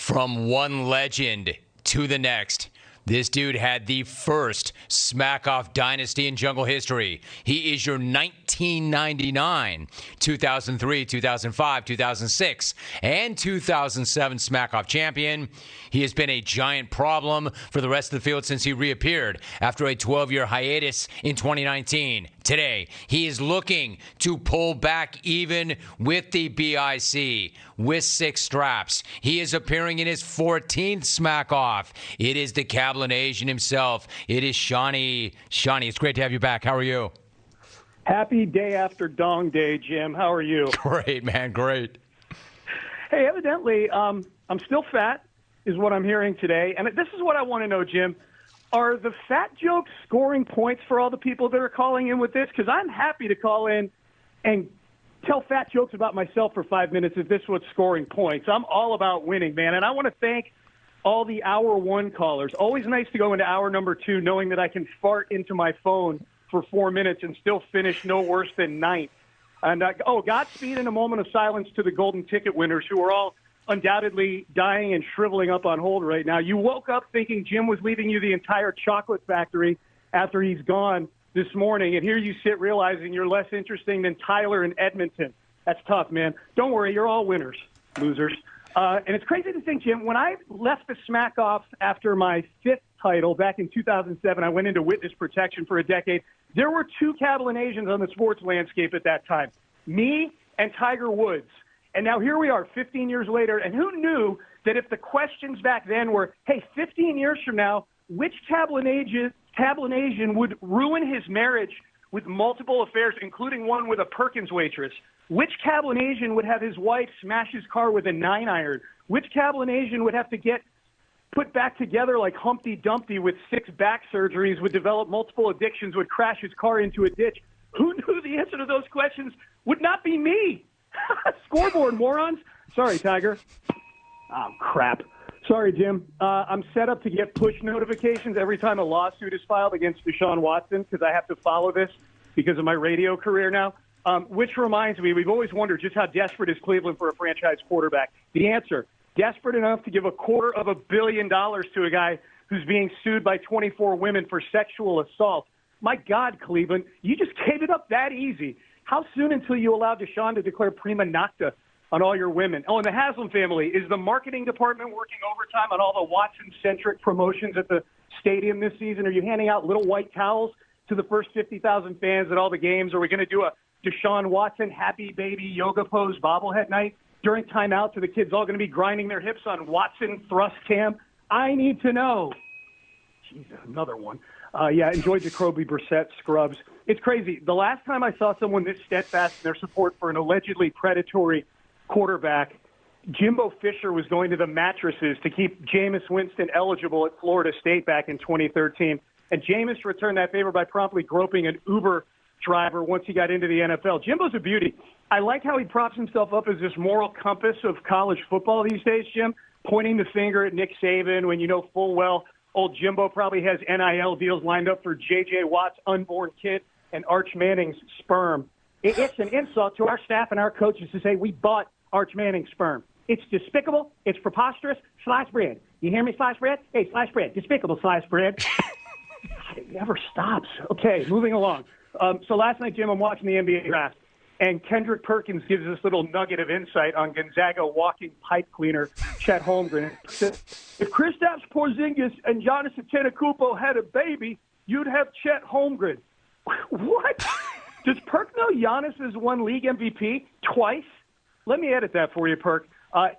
From one legend to the next. This dude had the first Smackoff dynasty in jungle history. He is your 1999, 2003, 2005, 2006, and 2007 Smackoff champion. He has been a giant problem for the rest of the field since he reappeared after a 12-year hiatus in 2019. Today, he is looking to pull back even with the BIC, with 6 straps. He is appearing in his 14th Smackoff. It is the Cablinasian himself. It is Shawnee. Shawnee, it's great to have you back. How are you? Happy day after Dong Day, Jim. How are you? Great, man. Great. Hey, evidently, I'm still fat, is what I'm hearing today. And this is what I want to know, Jim. Are the fat jokes scoring points for all the people that are calling in with this? Because I'm happy to call in and tell fat jokes about myself for 5 minutes if this was scoring points. I'm all about winning, man. And I want to thank all the hour 1 callers. Always nice to go into hour number 2 knowing that I can fart into my phone for 4 minutes and still finish no worse than 9th. And, Godspeed and a moment of silence to the golden ticket winners who are all undoubtedly dying and shriveling up on hold right now. You woke up thinking Jim was leaving you the entire chocolate factory after he's gone this morning, and here you sit realizing you're less interesting than Tyler in Edmonton. That's tough, man. Don't worry, you're all winners, losers. And it's crazy to think, Jim, when I left the Smackoff after my 5th title back in 2007, I went into witness protection for a decade. There were 2 Cablinasians on the sports landscape at that time, me and Tiger Woods. And now here we are 15 years later, and who knew that if the questions back then were, hey, 15 years from now, which Cablinasian would ruin his marriage with multiple affairs, including one with a Perkins waitress? Which Cablinasian would have his wife smash his car with a 9-iron? Which Cablinasian would have to get put back together like Humpty Dumpty with 6 back surgeries, would develop multiple addictions, would crash his car into a ditch? Who knew the answer to those questions would not be me? Scoreboard, morons. Sorry, Tiger. Oh, crap. Sorry, Jim. I'm set up to get push notifications every time a lawsuit is filed against Deshaun Watson because I have to follow this because of my radio career now. Which reminds me, we've always wondered just how desperate is Cleveland for a franchise quarterback. The answer, desperate enough to give $250 million to a guy who's being sued by 24 women for sexual assault. My God, Cleveland, you just gave it up that easy. How soon until you allow Deshaun to declare prima nocta on all your women? Oh, and the Haslam family, is the marketing department working overtime on all the Watson-centric promotions at the stadium this season? Are you handing out little white towels to the first 50,000 fans at all the games? Are we going to do a Deshaun Watson happy baby yoga pose bobblehead night during timeouts? Are the kids all going to be grinding their hips on Watson thrust cam? I need to know. Jeez, another one. Enjoy Jacoby Brissett scrubs. It's crazy. The last time I saw someone this steadfast in their support for an allegedly predatory quarterback, Jimbo Fisher was going to the mattresses to keep Jameis Winston eligible at Florida State back in 2013. And Jameis returned that favor by promptly groping an Uber driver once he got into the NFL. Jimbo's a beauty. I like how he props himself up as this moral compass of college football these days, Jim, pointing the finger at Nick Saban when you know full well old Jimbo probably has NIL deals lined up for J.J. Watt's unborn kid and Arch Manning's sperm. It's an insult to our staff and our coaches to say we bought Arch Manning's sperm. It's despicable. It's preposterous. Sliced bread. You hear me, sliced bread? Hey, sliced bread. Despicable sliced bread. It never stops. Okay, moving along. So last night, Jim, I'm watching the NBA draft, and Kendrick Perkins gives this little nugget of insight on Gonzaga walking pipe cleaner Chet Holmgren. If Kristaps Porzingis and Giannis Antetokounmpo had a baby, you'd have Chet Holmgren. What? Does Perk know Giannis has won league MVP twice? Let me edit that for you, Perk.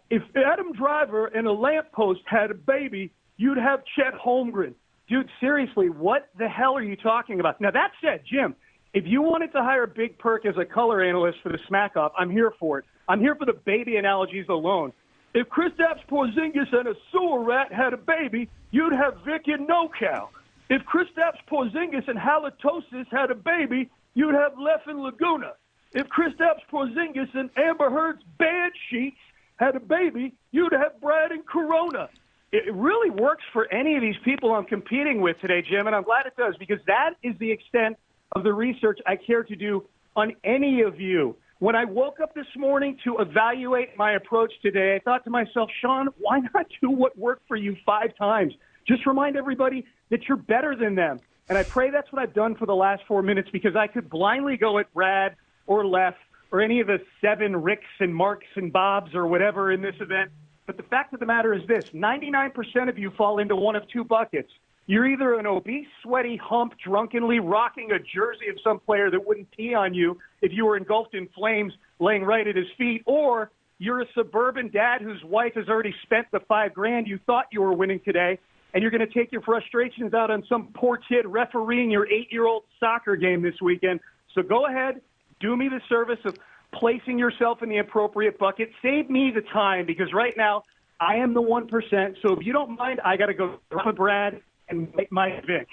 If Adam Driver and a lamppost had a baby, you'd have Chet Holmgren. Dude, seriously, what the hell are you talking about? Now, that said, Jim, if you wanted to hire Big Perk as a color analyst for the Smackoff, I'm here for it. I'm here for the baby analogies alone. If Kristaps Porzingis and a sewer rat had a baby, you'd have Vic and NoCal. If Kristaps Porzingis and halitosis had a baby, you'd have Lef and Laguna. If Kristaps Porzingis and Amber Heard's bed sheets had a baby, you'd have Brad and Corona. It really works for any of these people I'm competing with today, Jim, and I'm glad it does because that is the extent of the research I care to do on any of you. When I woke up this morning to evaluate my approach today, I thought to myself, Sean, why not do what worked for you 5 times? Just remind everybody that you're better than them. And I pray that's what I've done for the last 4 minutes, because I could blindly go at Brad or Left or any of the 7 Ricks and Marks and Bobs or whatever in this event. But the fact of the matter is this: 99% of you fall into one of 2 buckets. You're either an obese, sweaty hump drunkenly rocking a jersey of some player that wouldn't pee on you if you were engulfed in flames laying right at his feet, or you're a suburban dad whose wife has already spent the $5,000 you thought you were winning today, and you're going to take your frustrations out on some poor kid refereeing your 8-year-old soccer game this weekend. So go ahead, do me the service of placing yourself in the appropriate bucket. Save me the time, because right now I am the 1%. So if you don't mind, I got to go with Brad and make my Vic.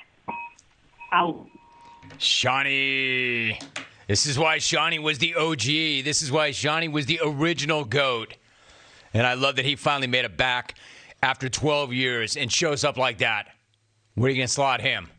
Out. Shawnee. This is why Shawnee was the OG. This is why Shawnee was the original GOAT. And I love that he finally made it back after 12 years and shows up like that. Where are you going to slot him?